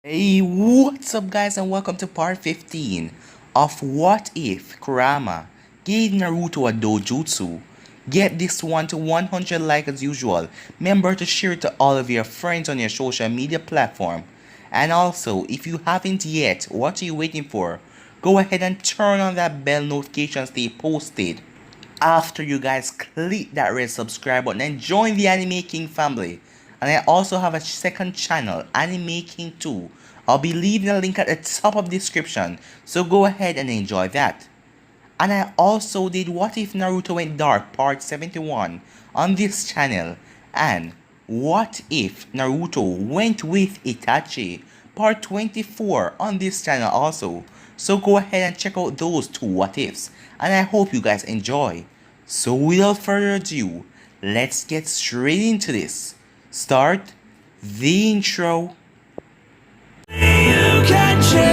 Hey, what's up guys, and welcome to part 15 of What If Kurama gave Naruto a dojutsu. Get this one to 100 likes as usual. Remember to share it to all of your friends on your social media platform. And also, if you haven't yet, what are you waiting for? Go ahead and turn on that bell notification stay posted. After you guys click that red subscribe button and join the Anime King family. And I also have a second channel, Anime King 2. I'll be leaving a link at the top of the description, so go ahead and enjoy that. And I also did What If Naruto Went Dark part 71 on this channel, and What If Naruto Went with Itachi part 24 on this channel also. So go ahead and check out those two what ifs, and I hope you guys enjoy. So without further ado, let's get straight into this. Start the intro. You can change.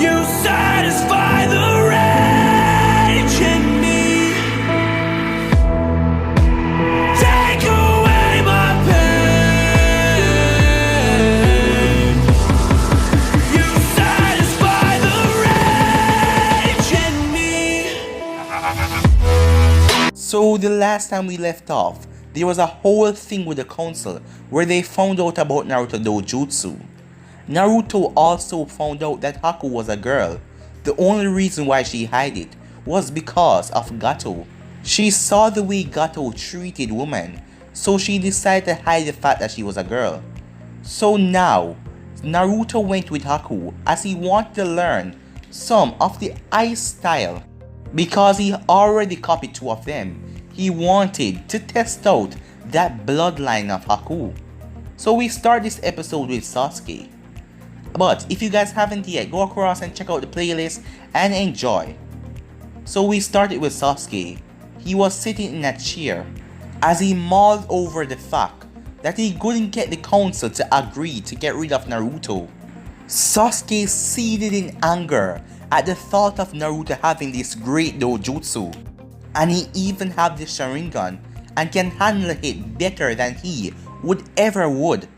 You satisfy the rage in me. Take away my pain. You satisfy the rage in me. So the last time we left off, there was a whole thing with the council where they found out about Naruto dojutsu. Naruto also found out that Haku was a girl. The only reason why she hid it was because of Gato. She saw the way Gato treated women, so she decided to hide the fact that she was a girl. So now, Naruto went with Haku as he wanted to learn some of the ice style. Because he already copied two of them, he wanted to test out that bloodline of Haku. So we start this episode with Sasuke. But if you guys haven't yet, go across and check out the playlist and enjoy. So we started with Sasuke. He was sitting in a chair as he mulled over the fact that he couldn't get the council to agree to get rid of Naruto. Sasuke seethed in anger at the thought of Naruto having this great dojutsu, and he even have the Sharingan and can handle it better than he would.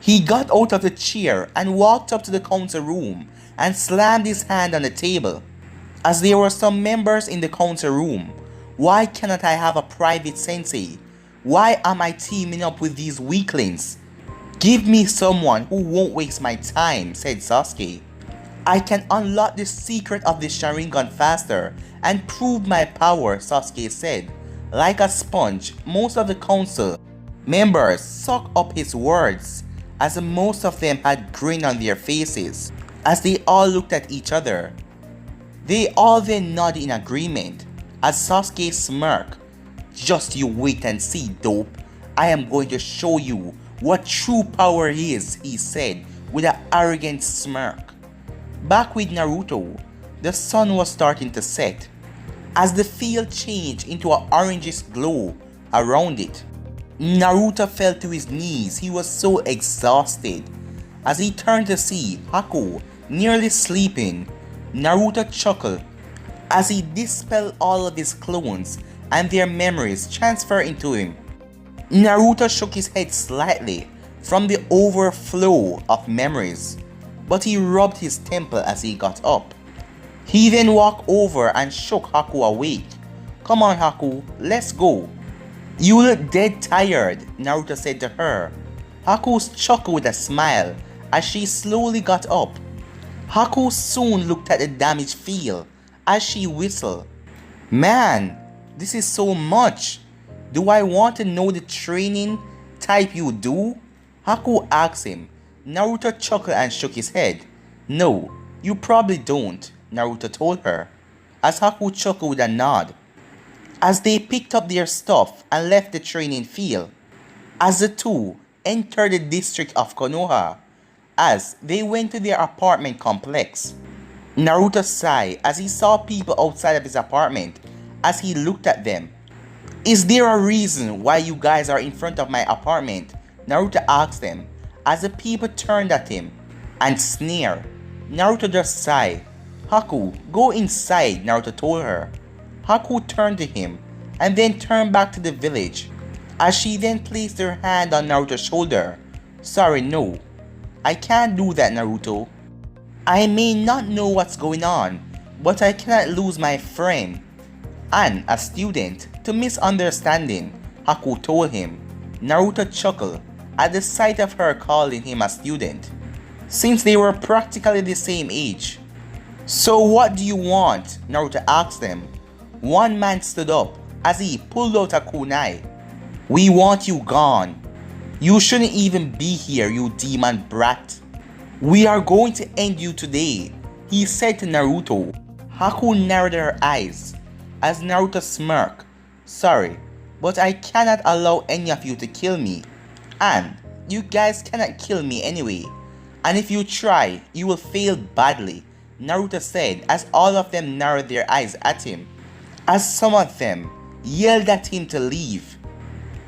He got out of the chair and walked up to the council room and slammed his hand on the table. As there were some members in the council room, why cannot I have a private sensei? Why am I teaming up with these weaklings? Give me someone who won't waste my time, said Sasuke. I can unlock the secret of the Sharingan faster and prove my power, Sasuke said. Like a sponge, most of the council members sucked up his words, as most of them had grin on their faces as they all looked at each other. They all then nodded in agreement as Sasuke smirked. Just you wait and see, dope. I am going to show you what true power is, he said with an arrogant smirk. Back with Naruto, the sun was starting to set as the field changed into an orangish glow around it. Naruto fell to his knees. He was so exhausted. As he turned to see Haku nearly sleeping, Naruto chuckled as he dispelled all of his clones and their memories transferred into him. Naruto shook his head slightly from the overflow of memories, but he rubbed his temple as he got up. He then walked over and shook Haku awake. Come on Haku, let's go. You look dead tired, Naruto said to her. Haku chuckled with a smile as she slowly got up. Haku soon looked at the damaged field as she whistled. Man, this is so much. Do I want to know the training type you do? Haku asked him. Naruto chuckled and shook his head. No, you probably don't, Naruto told her, as Haku chuckled with a nod. As they picked up their stuff and left the training field, as the two entered the district of Konoha, as they went to their apartment complex, Naruto sighed as he saw people outside of his apartment as he looked at them. Is there a reason why you guys are in front of my apartment? Naruto asked them as the people turned at him and sneered. Naruto just sighed. Haku, go inside, Naruto told her. Haku turned to him and then turned back to the village as she then placed her hand on Naruto's shoulder. Sorry, no. I can't do that, Naruto. I may not know what's going on, but I cannot lose my friend and a student to misunderstanding, Haku told him. Naruto chuckled at the sight of her calling him a student, since they were practically the same age. So what do you want? Naruto asked them. One man stood up as he pulled out a kunai. We want you gone. You shouldn't even be here, you demon brat. We are going to end you today, he said to Naruto. Haku narrowed her eyes as Naruto smirked. Sorry, but I cannot allow any of you to kill me. And you guys cannot kill me anyway. And if you try, you will fail badly, Naruto said as all of them narrowed their eyes at him, as some of them yelled at him to leave.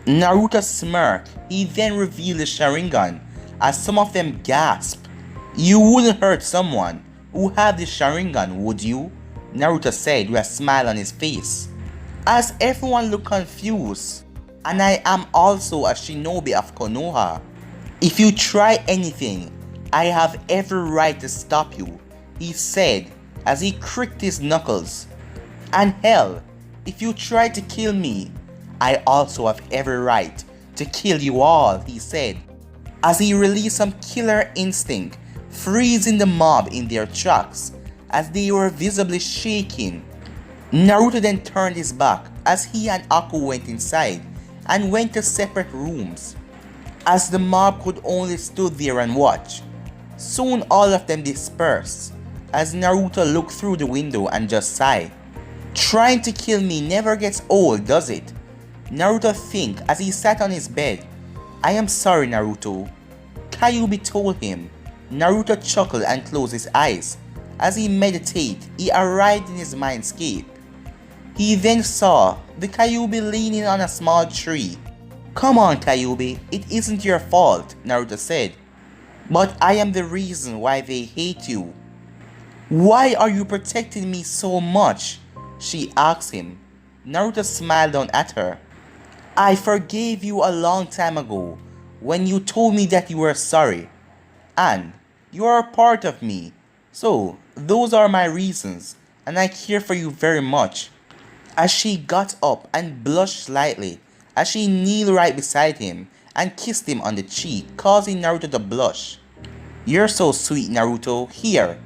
Naruto smirked. He then revealed the Sharingan as some of them gasped. You wouldn't hurt someone who had the Sharingan, would you? Naruto said with a smile on his face, as everyone looked confused. And I am also a shinobi of Konoha. If you try anything, I have every right to stop you, he said as he cracked his knuckles. And hell, if you try to kill me, I also have every right to kill you all, he said, as he released some killer instinct, freezing the mob in their tracks as they were visibly shaking. Naruto then turned his back as he and Aku went inside and went to separate rooms, as the mob could only stood there and watch. Soon all of them dispersed as Naruto looked through the window and just sighed. Trying to kill me never gets old, does it? Naruto think as he sat on his bed. I am sorry, Naruto, Kyuubi told him. Naruto chuckled and closed his eyes. As he meditated, he arrived in his mindscape. He then saw the Kyuubi leaning on a small tree. Come on, Kyuubi, it isn't your fault, Naruto said. But I am the reason why they hate you. Why are you protecting me so much? She asked him. Naruto smiled down at her. I forgave you a long time ago when you told me that you were sorry. And you are a part of me. So those are my reasons, and I care for you very much. As she got up and blushed slightly as she kneeled right beside him and kissed him on the cheek, causing Naruto to blush. You're so sweet, Naruto. Here,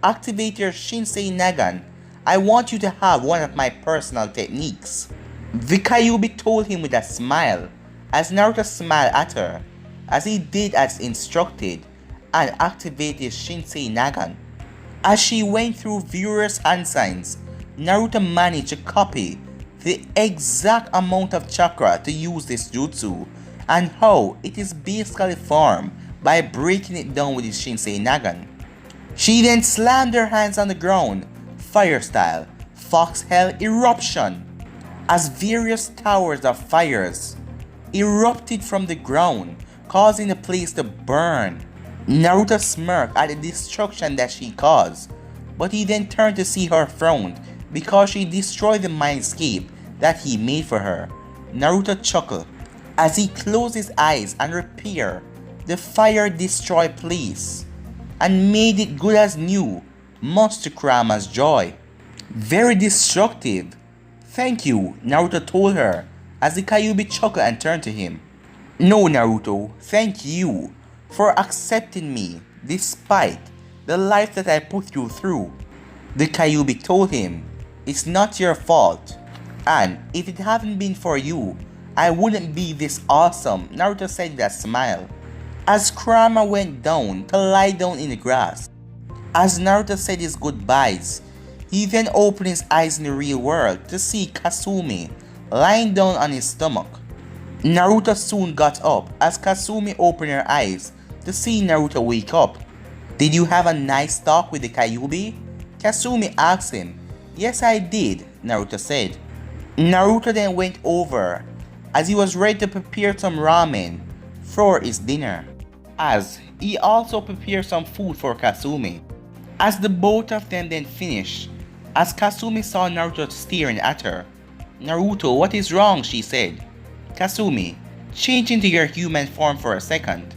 activate your Shinsei Nagan. I want you to have one of my personal techniques, the Kyuubi told him with a smile, as Naruto smiled at her as he did as instructed and activated his Shinsei Nagan. As she went through various hand signs, Naruto managed to copy the exact amount of chakra to use this jutsu and how it is basically formed by breaking it down with his Shinsei Nagan. She then slammed her hands on the ground, fire style, foxhell eruption, as various towers of fires erupted from the ground, causing the place to burn. Naruto smirked at the destruction that she caused, but he then turned to see her frown because she destroyed the mindscape that he made for her. Naruto chuckled as he closed his eyes and repaired the fire-destroyed place and made it good as new, much to Kurama's joy. Very destructive. Thank you, Naruto told her as the Kyuubi chuckled and turned to him. No, Naruto, thank you for accepting me despite the life that I put you through. The Kyuubi told him, it's not your fault, and if it hadn't been for you, I wouldn't be this awesome, Naruto said with a smile, as Kurama went down to lie down in the grass. As Naruto said his goodbyes, he then opened his eyes in the real world to see Kasumi lying down on his stomach. Naruto soon got up as Kasumi opened her eyes to see Naruto wake up. Did you have a nice talk with the Kyuubi? Kasumi asked him. Yes, I did, Naruto said. Naruto then went over as he was ready to prepare some ramen for his dinner, as he also prepared some food for Kasumi. As the both of them then finished, as Kasumi saw Naruto staring at her. Naruto, what is wrong? She said. Kasumi, change into your human form for a second.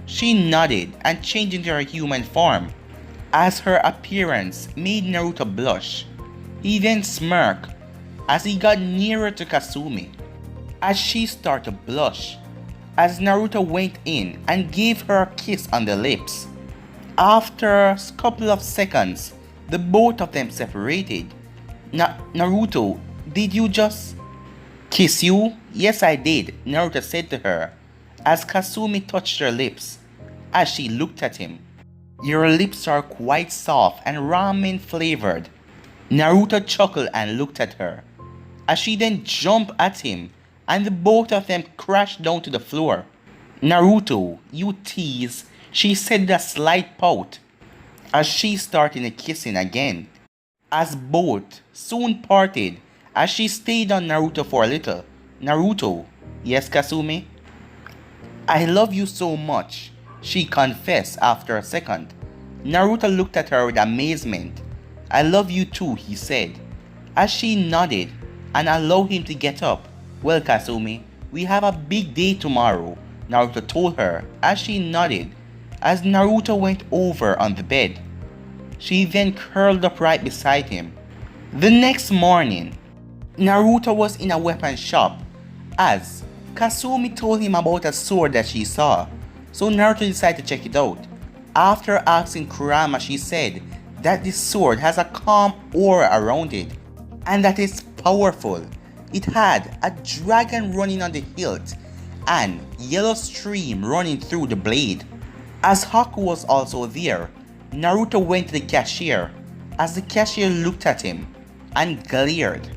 She nodded and changed into her human form, as her appearance made Naruto blush. He then smirked as he got nearer to Kasumi, as she started to blush, as Naruto went in and gave her a kiss on the lips. After a couple of seconds, the both of them separated. Naruto, did you just kiss you? Yes, I did, Naruto said to her, as Kasumi touched her lips, as she looked at him. Your lips are quite soft and ramen flavored. Naruto chuckled and looked at her, as she then jumped at him and the both of them crashed down to the floor. Naruto, you tease, she said with a slight pout, as she started kissing again, as both soon parted as she stayed on Naruto for a little. Naruto, yes Kasumi? I love you so much, she confessed after a second. Naruto looked at her with amazement. I love you too, he said, as she nodded and allowed him to get up. Well Kasumi, we have a big day tomorrow, Naruto told her as she nodded, as Naruto went over on the bed. She then curled up right beside him. The next morning, Naruto was in a weapon shop, as Kasumi told him about a sword that she saw, so Naruto decided to check it out. After asking Kurama, she said that this sword has a calm aura around it, and that it's powerful. It had a dragon running on the hilt, and yellow stream running through the blade. As Haku was also there, Naruto went to the cashier, as the cashier looked at him and glared.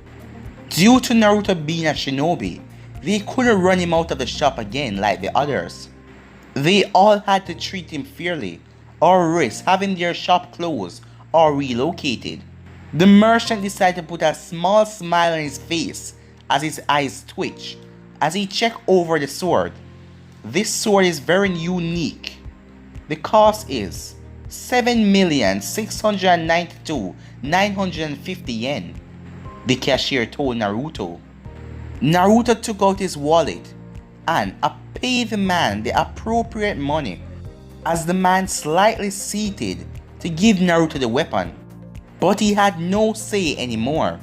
Due to Naruto being a shinobi, they couldn't run him out of the shop again like the others. They all had to treat him fairly, or risk having their shop closed or relocated. The merchant decided to put a small smile on his face as his eyes twitched as he checked over the sword. This sword is very unique. The cost is 7,692,950 yen, the cashier told Naruto. Naruto took out his wallet and paid the man the appropriate money, as the man slightly seated to give Naruto the weapon. But he had no say anymore,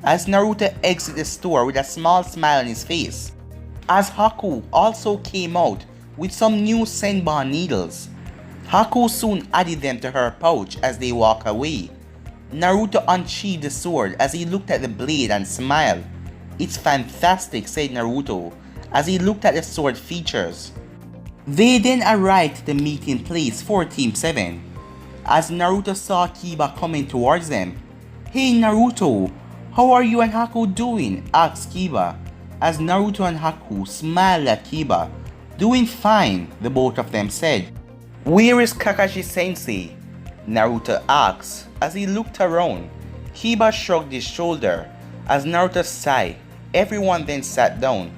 as Naruto exited the store with a small smile on his face, as Haku also came out with some new senbon needles. Haku soon added them to her pouch as they walked away. Naruto unsheathed the sword as he looked at the blade and smiled. It's fantastic, said Naruto as he looked at the sword features. They then arrived at the meeting place for Team 7, as Naruto saw Kiba coming towards them. Hey Naruto, how are you and Haku doing? Asked Kiba, as Naruto and Haku smiled at Kiba. Doing fine, the both of them said. Where is Kakashi Sensei? Naruto asked as he looked around. Kiba shrugged his shoulder as Naruto sighed. Everyone then sat down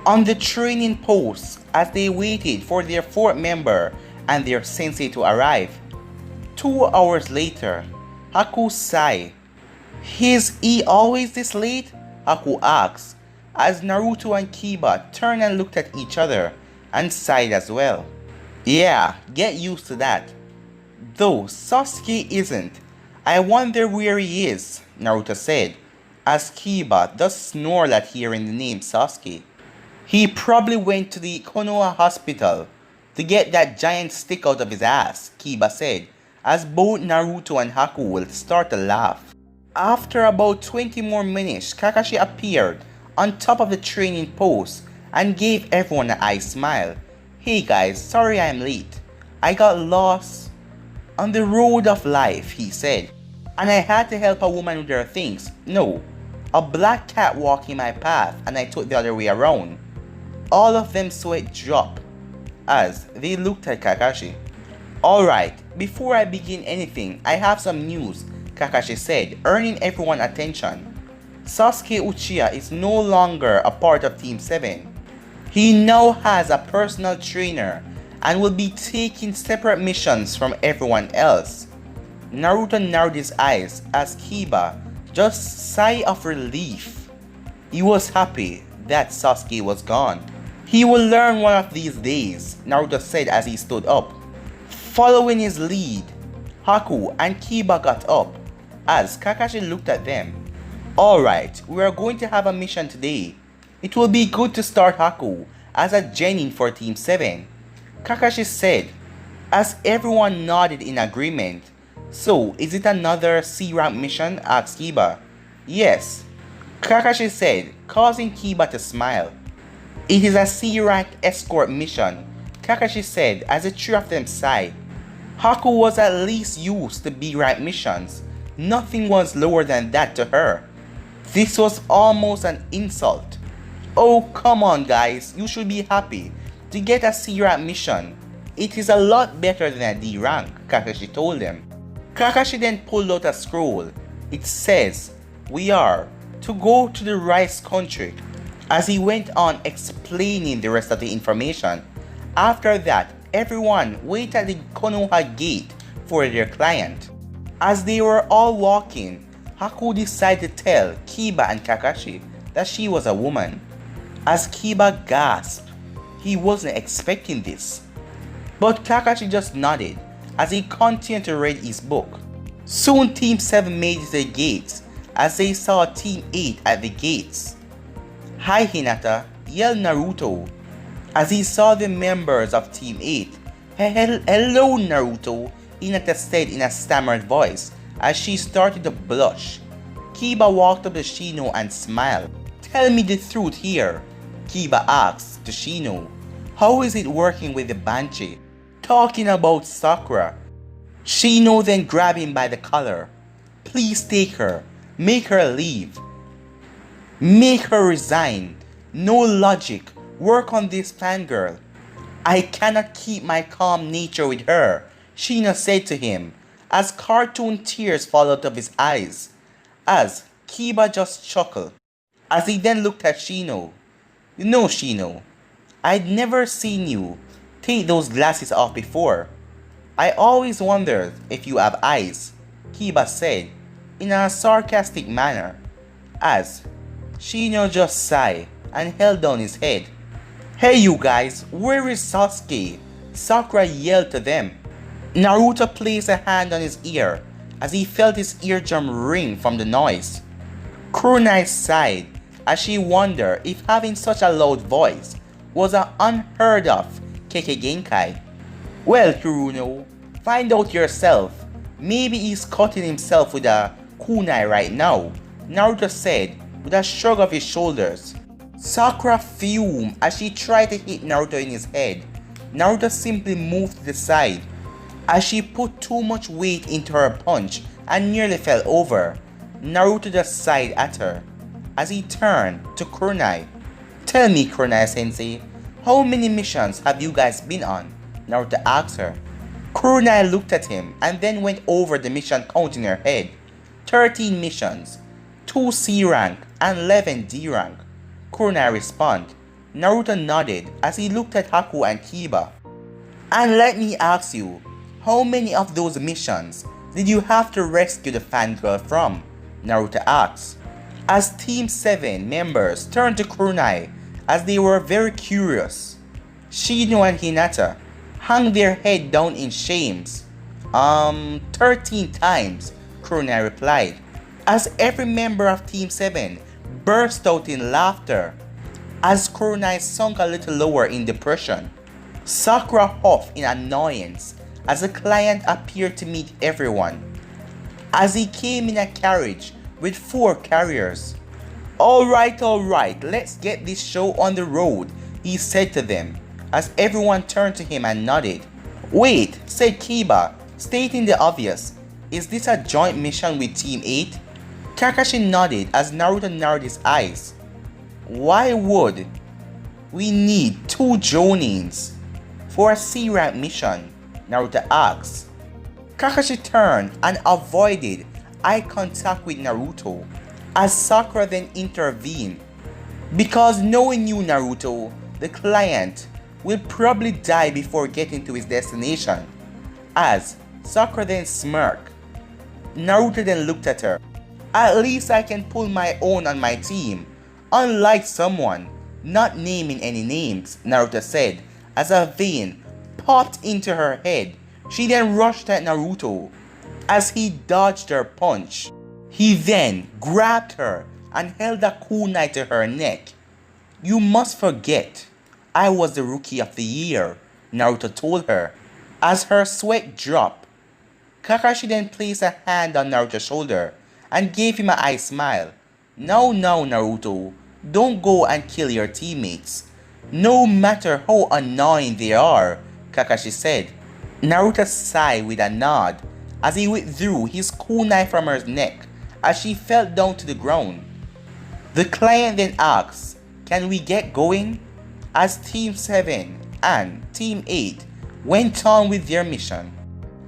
on the training post as they waited for their fourth member and their sensei to arrive. 2 hours later, Haku sighed. Is he always this late? Haku asked as Naruto and Kiba turned and looked at each other and sighed as well. Yeah, get used to that. Though Sasuke isn't. I wonder where he is, Naruto said, as Kiba thus snored at hearing the name Sasuke. He probably went to the Konoha hospital to get that giant stick out of his ass, Kiba said, as both Naruto and Haku will start to laugh. After about 20 more minutes, Kakashi appeared on top of the training post and gave everyone an eye smile. Hey guys, sorry I'm late. I got lost on the road of life, he said, and I had to help a woman with her things. No, a black cat walked in my path and I took the other way around. All of them saw it drop as they looked at Kakashi. Alright, before I begin anything, I have some news, Kakashi said, earning everyone's attention. Sasuke Uchiha is no longer a part of Team 7. He now has a personal trainer and will be taking separate missions from everyone else. Naruto narrowed his eyes as Kiba just sighed of relief. He was happy that Sasuke was gone. He will learn one of these days, Naruto said as he stood up. Following his lead, Haku and Kiba got up as Kakashi looked at them. Alright, we are going to have a mission today. It will be good to start Haku as a genin for Team 7, Kakashi said as everyone nodded in agreement. So, is it another C-rank mission? Asked Kiba. Yes, Kakashi said, causing Kiba to smile. It is a C-rank escort mission, Kakashi said as the three of them sighed. Haku was at least used to B-rank missions. Nothing was lower than that to her. This was almost an insult. Oh, come on guys, you should be happy to get a C-rank mission. It is a lot better than a D rank, Kakashi told them. Kakashi then pulled out a scroll. It says, "We are to go to the rice country," as he went on explaining the rest of the information. After that, everyone waited at the Konoha gate for their client. As they were all walking, Haku decided to tell Kiba and Kakashi that she was a woman. As Kiba gasped, he wasn't expecting this. But Kakashi just nodded as he continued to read his book. Soon Team 7 made it to the gates as they saw Team 8 at the gates. "Hi Hinata," yelled Naruto as he saw the members of Team 8. Hello Naruto," Hinata said in a stammered voice as she started to blush. Kiba walked up to Shino and smiled. "Tell me the truth here," Kiba asked to Shino. "How is it working with the Banshee?" "Talking about Sakura." Shino then grabbed him by the collar. "Please take her. Make her leave. Make her resign. No logic. Work on this fangirl." "I cannot keep my calm nature with her," Shino said to him as cartoon tears fall out of his eyes. As Kiba just chuckled as he then looked at Shino. "You know, Shino, I'd never seen you take those glasses off before. I always wondered if you have eyes," Kiba said in a sarcastic manner as Shino just sighed and held down his head. "Hey you guys, where is Sasuke?" Sakura yelled to them. Naruto placed a hand on his ear as he felt his eardrum ring from the noise. Kunai sighed as she wondered if having such a loud voice was an unheard of Kekkei Genkai. "Well, Kuruno, find out yourself. Maybe he's cutting himself with a kunai right now," Naruto said with a shrug of his shoulders. Sakura fumed as she tried to hit Naruto in his head. Naruto simply moved to the side as she put too much weight into her punch and nearly fell over. Naruto just sighed at her as he turned to Kunai. "Tell me, Kunai-sensei, how many missions have you guys been on?" Naruto asked her. Kunai looked at him and then went over the mission count in her head. 13 missions, 2 C rank and 11 D rank. Kunai responded. Naruto nodded as he looked at Haku and Kiba. "And let me ask you, how many of those missions did you have to rescue the fangirl from?" Naruto asked. As Team 7 members turned to Kunai as they were very curious. Shino and Hinata hung their head down in shames. 13 times, Kunai replied. As every member of Team 7 burst out in laughter as Kunai sunk a little lower in depression. Sakura huffed in annoyance as the client appeared to meet everyone as he came in a carriage with 4 carriers. Alright, let's get this show on the road," he said to them as everyone turned to him and nodded. "Wait," said Kiba, stating the obvious. "Is this a joint mission with Team 8? Kakashi nodded as Naruto narrowed his eyes. "Why would we need 2 Jonins for a C-rank mission?" Naruto asked. Kakashi turned and avoided eye contact with Naruto as Sakura then intervened. "Because knowing you, Naruto, the client will probably die before getting to his destination." As Sakura then smirked. Naruto then looked at her. "At least I can pull my own on my team, unlike someone not naming any names, Naruto said, as a vein popped into her head. She then rushed at Naruto as he dodged her punch. He then grabbed her and held a kunai to her neck. "You must forget, I was the rookie of the year," Naruto told her. As her sweat dropped, Kakashi then placed a hand on Naruto's shoulder and gave him an eye smile. "No, Naruto, don't go and kill your teammates, no matter how annoying they are," Kakashi said. Naruto sighed with a nod as he withdrew his kunai from her neck as she fell down to the ground. The client then asked, "Can we get going?" as Team 7 and Team 8 went on with their mission.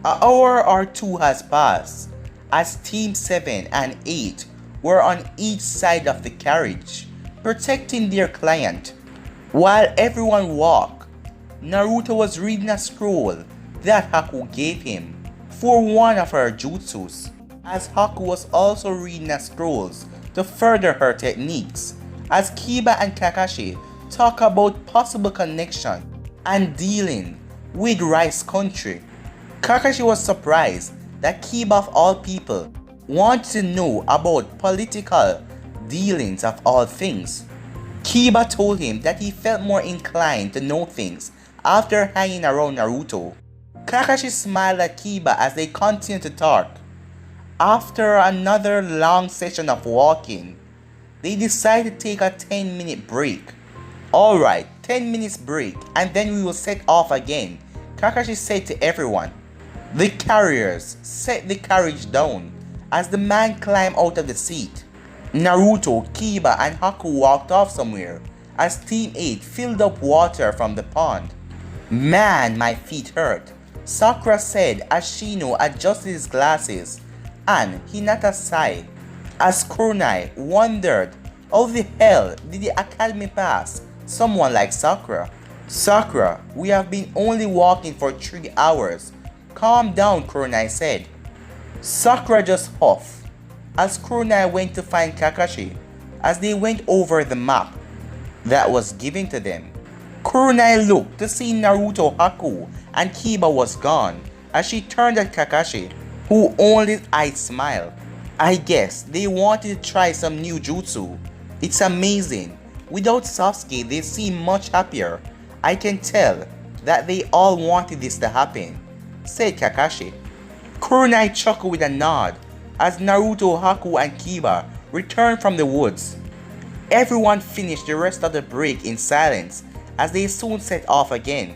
An hour or two has passed as Team 7 and 8 were on each side of the carriage, protecting their client. While everyone walked, Naruto was reading a scroll that Haku gave him for one of her jutsus, as Haku was also reading the scrolls to further her techniques, as Kiba and Kakashi talk about possible connection and dealing with Rice Country. Kakashi was surprised that Kiba of all people wanted to know about political dealings of all things. Kiba told him that he felt more inclined to know things after hanging around Naruto. Kakashi smiled at Kiba as they continued to talk. After another long session of walking, they decided to take a 10-minute break. "Alright, 10 minutes break and then we will set off again," Kakashi said to everyone. The carriers set the carriage down as the man climbed out of the seat. Naruto, Kiba, and Haku walked off somewhere as Team 8 filled up water from the pond. "Man, my feet hurt," Sakura said as Shino adjusted his glasses, and Hinata sighed as Kunai wondered how the hell did the academy pass someone like Sakura. "Sakura, we have been only walking for 3 hours. Calm down," Kunai said. Sakura just huffed as Kunai went to find Kakashi as they went over the map that was given to them. Kunai looked to see Naruto, Haku, and Kiba was gone as she turned at Kakashi, who only eyed smiled. "I guess they wanted to try some new jutsu. It's amazing. Without Sasuke, they seem much happier. I can tell that they all wanted this to happen," said Kakashi. Kunai chuckled with a nod as Naruto, Haku, and Kiba returned from the woods. Everyone finished the rest of the break in silence as they soon set off again.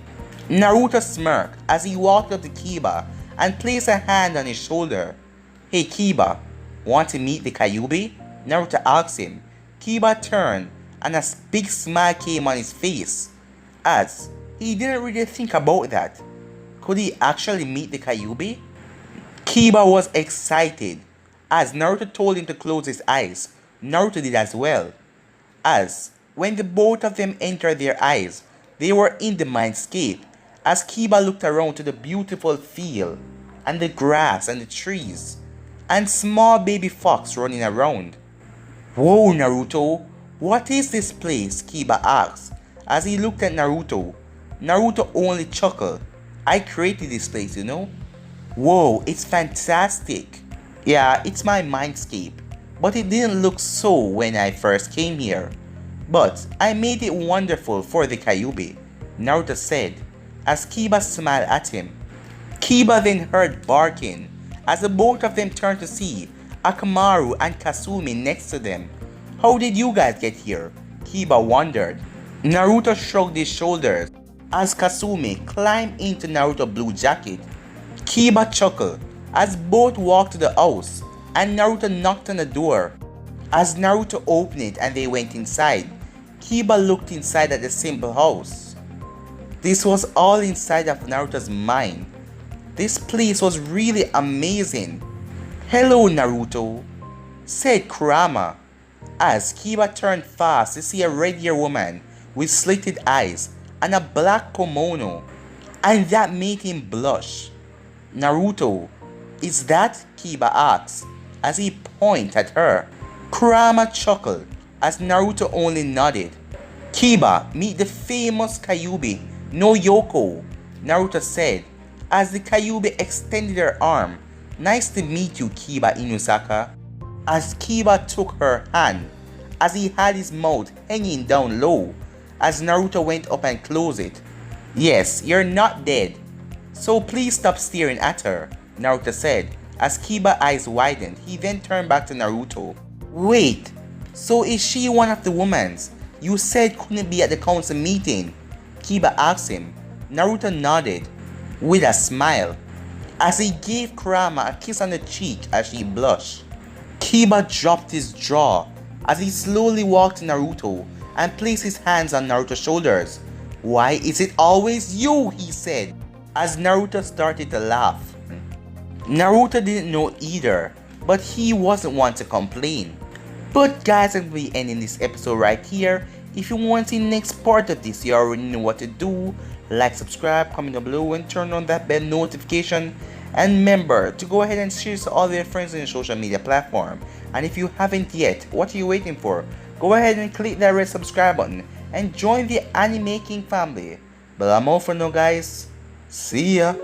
Naruto smirked as he walked up to Kiba and placed a hand on his shoulder. "Hey Kiba, want to meet the Kyuubi?" Naruto asked him. Kiba turned and a big smile came on his face as he didn't really think about that. Could he actually meet the Kyuubi? Kiba was excited as Naruto told him to close his eyes. Naruto did as well, as when the both of them entered their eyes, they were in the mindscape as Kiba looked around to the beautiful field and the grass and the trees and small baby fox running around. "Whoa, Naruto, what is this place?" Kiba asked as he looked at Naruto. Naruto only chuckled. "I created this place, you know." "Whoa, it's fantastic." "Yeah, it's my mindscape, but it didn't look so when I first came here. But I made it wonderful for the Kyuubi," Naruto said as Kiba smiled at him. Kiba then heard barking as the both of them turned to see Akamaru and Kasumi next to them. "How did you guys get here?" Kiba wondered. Naruto shrugged his shoulders as Kasumi climbed into Naruto's blue jacket. Kiba chuckled as both walked to the house and Naruto knocked on the door. As Naruto opened it and they went inside, Kiba looked inside at the simple house. This was all inside of Naruto's mind. This place was really amazing. "Hello, Naruto," said Kurama as Kiba turned fast to see a red-haired woman with slitted eyes and a black kimono, and that made him blush. "Naruto, is that?" Kiba asked as he pointed at her. Kurama chuckled as Naruto only nodded. Kiba, meet the famous Kyuubi, no Yoko, Naruto said, as the Kyuubi extended her arm. Nice to meet you, Kiba Inuzaka. As Kiba took her hand, as he had his mouth hanging down low, as Naruto went up and closed it. Yes, you're not dead, so please stop staring at her, Naruto said. As Kiba's eyes widened, he then turned back to Naruto. Wait, so is she one of the women you said couldn't be at the council meeting? Kiba asked him. Naruto nodded with a smile as he gave Kurama a kiss on the cheek as she blushed. Kiba dropped his jaw as he slowly walked to Naruto and placed his hands on Naruto's shoulders. Why is it always you? He said as Naruto started to laugh. Naruto didn't know either, but he wasn't one to complain. But guys, I'm going to be ending this episode right here. If you want to see the next part of this, you already know what to do. Like, subscribe, comment down below, and turn on that bell notification. And remember to go ahead and share this to all your friends on your social media platform. And if you haven't yet, what are you waiting for? Go ahead and click that red subscribe button and join the anime making family. But I'm all for now, guys. See ya.